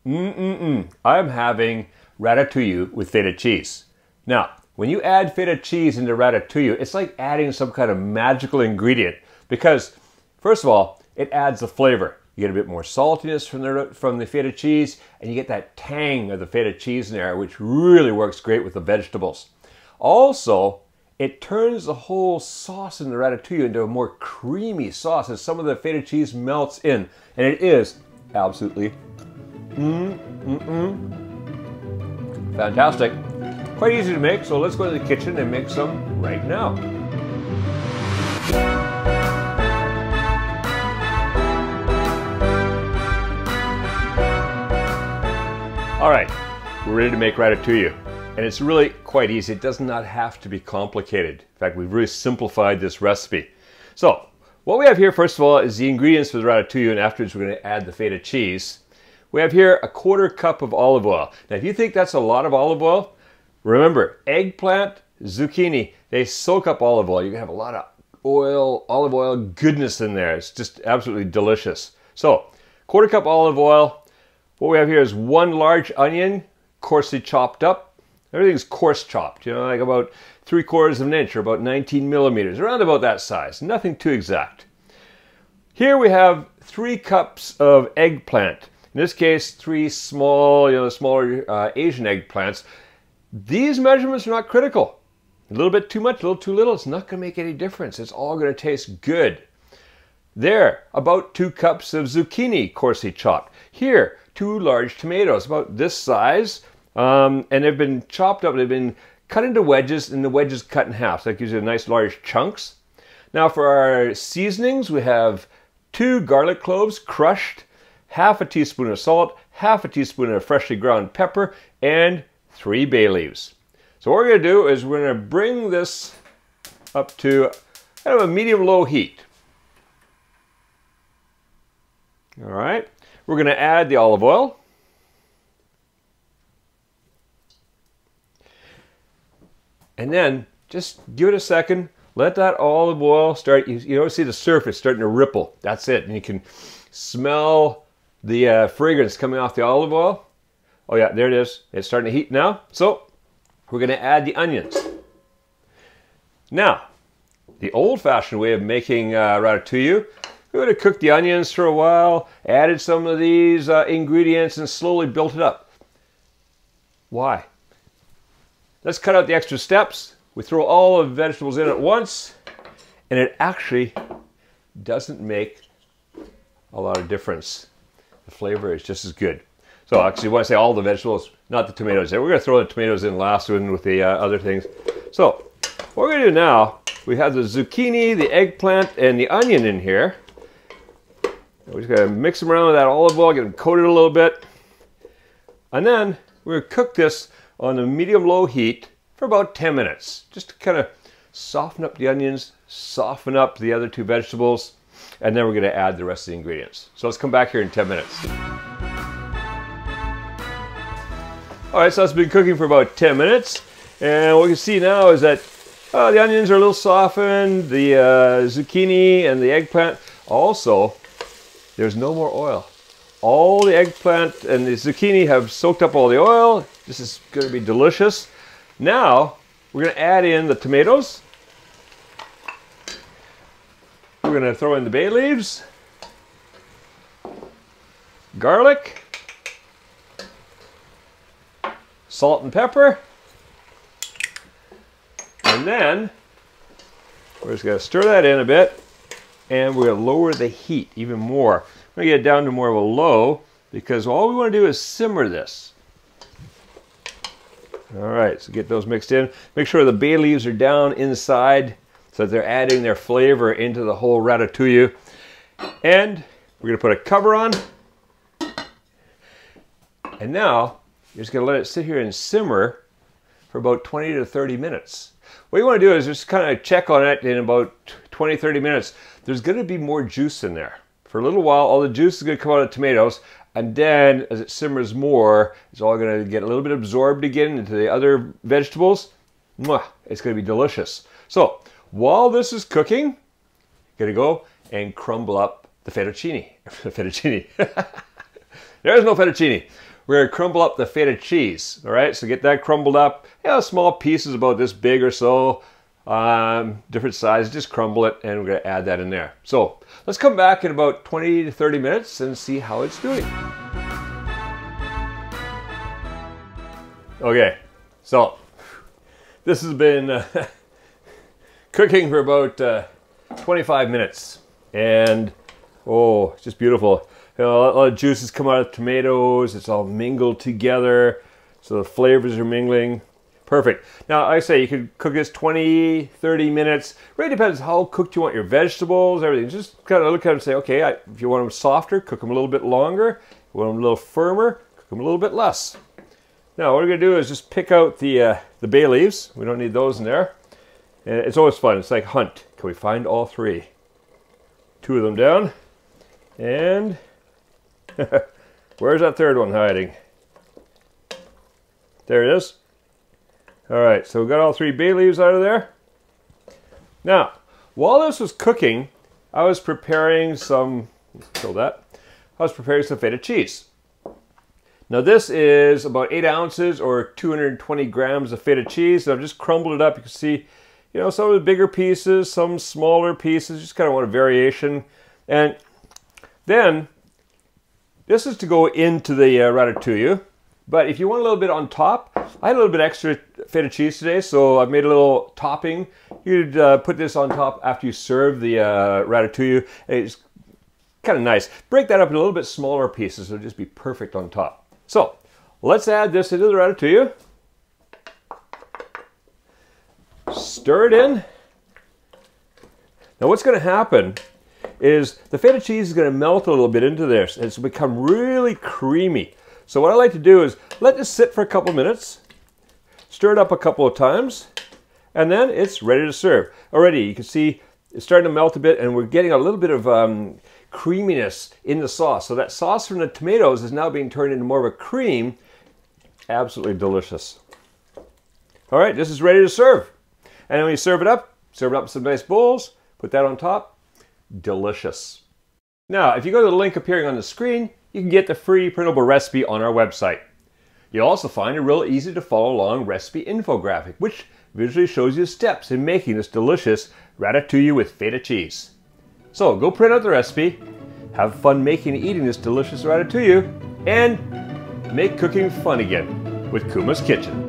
I'm having ratatouille with feta cheese. Now, when you add feta cheese into ratatouille, it's like adding some kind of magical ingredient because, first of all, it adds the flavor. You get a bit more saltiness from the feta cheese, and you get that tang of the feta cheese in there, which really works great with the vegetables. Also, it turns the whole sauce in the ratatouille into a more creamy sauce as some of the feta cheese melts in, and it is absolutely fantastic. Quite easy to make, so let's go to the kitchen and make some right now. All right, we're ready to make ratatouille, and it's really quite easy. It does not have to be complicated. In fact, we've really simplified this recipe. So, what we have here, first of all, is the ingredients for the ratatouille, and afterwards we're going to add the feta cheese. We have here a 1/4 cup of olive oil. Now, if you think that's a lot of olive oil, remember, eggplant, zucchini, they soak up olive oil. You're going to have a lot of oil, olive oil goodness in there. It's just absolutely delicious. So, 1/4 cup olive oil. What we have here is 1 large onion, coarsely chopped up. Everything's coarse chopped, you know, like about 3/4 of an inch or about 19 millimeters, around about that size, nothing too exact. Here we have 3 cups of eggplant. In this case, 3 small, smaller Asian eggplants. These measurements are not critical. A little bit too much, a little too little, it's not going to make any difference. It's all going to taste good. There, about 2 cups of zucchini, coarsely chopped. Here, 2 large tomatoes, about this size, and they've been chopped up. They've been cut into wedges, and the wedges cut in half. So that gives you nice large chunks. Now for our seasonings, we have 2 garlic cloves crushed, 1/2 teaspoon of salt, 1/2 teaspoon of freshly ground pepper, and 3 bay leaves. So what we're going to do is we're going to bring this up to kind of a medium-low heat. All right. We're going to add the olive oil. And then just give it a second. Let that olive oil start, you see the surface starting to ripple. That's it. And you can smell the fragrance coming off the olive oil. Oh yeah, there it is. It's starting to heat now. So we're going to add the onions. Now, the old-fashioned way of making ratatouille, we would have cooked the onions for a while, added some of these ingredients, and slowly built it up. Why? Let's cut out the extra steps. We throw all the vegetables in at once, and it actually doesn't make a lot of difference. The flavor is just as good. So actually, when I say all the vegetables, not the tomatoes. We're going to throw the tomatoes in last one with the other things. So what we're going to do now, we have the zucchini, the eggplant, and the onion in here. We're just going to mix them around with that olive oil, get them coated a little bit. And then we're going to cook this on a medium-low heat for about 10 minutes. Just to kind of soften up the onions, soften up the other 2 vegetables, and then we're going to add the rest of the ingredients. So let's come back here in 10 minutes. All right, so it's been cooking for about 10 minutes. And what you can see now is that the onions are a little softened, the zucchini and the eggplant. Also, there's no more oil. All the eggplant and the zucchini have soaked up all the oil. This is going to be delicious. Now, we're going to add in the tomatoes. We're going to throw in the bay leaves, garlic, salt and pepper, and then we're just going to stir that in a bit, and we're going to lower the heat even more. We're going to get it down to more of a low because all we want to do is simmer this. All right, so get those mixed in. Make sure the bay leaves are down inside so that they're adding their flavor into the whole ratatouille. And we're going to put a cover on. And now you're just going to let it sit here and simmer for about 20 to 30 minutes. What you want to do is just kind of check on it in about 20, 30 minutes. There's going to be more juice in there. For a little while, all the juice is going to come out of the tomatoes, and then as it simmers more, it's all going to get a little bit absorbed again into the other vegetables. Mwah, it's going to be delicious. So while this is cooking, you're going to go and crumble up the fettuccine. There's no fettuccine. We're gonna crumble up the feta cheese. All right, so get that crumbled up. Small pieces about this big or so, different sizes. Just crumble it, and we're gonna add that in there. So let's come back in about 20 to 30 minutes and see how it's doing. Okay, so this has been cooking for about 25 minutes, and oh, it's just beautiful. A lot of juices come out of tomatoes. It's all mingled together, so the flavors are mingling. Perfect. Now, I say you could cook this 20, 30 minutes. Really depends how cooked you want your vegetables, everything. Just kind of look at it and say, okay, if you want them softer, cook them a little bit longer. If you want them a little firmer, cook them a little bit less. Now, what we're going to do is just pick out the bay leaves. We don't need those in there. And it's always fun. It's like hunt. Can we find all three? 2 of them down. And where's that third one hiding? There it is. All right, so we got all 3 bay leaves out of there. Now, while this was cooking, I was preparing some, kill that. I was preparing some feta cheese. Now this is about 8 ounces or 220 grams of feta cheese. So I've just crumbled it up. You can see, some of the bigger pieces, some smaller pieces. Just kind of want a variation. And then this is to go into the ratatouille. But if you want a little bit on top, I had a little bit extra feta cheese today, so I've made a little topping. You'd put this on top after you serve the ratatouille. It's kind of nice. Break that up in a little bit smaller pieces, so it'll just be perfect on top. So let's add this into the ratatouille. Stir it in. Now what's going to happen is the feta cheese is going to melt a little bit into this, and it's going to become really creamy. So what I like to do is let this sit for a couple minutes, stir it up a couple of times, and then it's ready to serve. Already you can see it's starting to melt a bit, and we're getting a little bit of creaminess in the sauce. So that sauce from the tomatoes is now being turned into more of a cream. Absolutely delicious. All right, this is ready to serve. And then when you serve it up in some nice bowls, put that on top. Delicious. Now, if you go to the link appearing on the screen, you can get the free printable recipe on our website. You'll also find a real easy to follow along recipe infographic, which visually shows you steps in making this delicious ratatouille with feta cheese. So go print out the recipe, have fun making and eating this delicious ratatouille, and make cooking fun again with Kuma's Kitchen.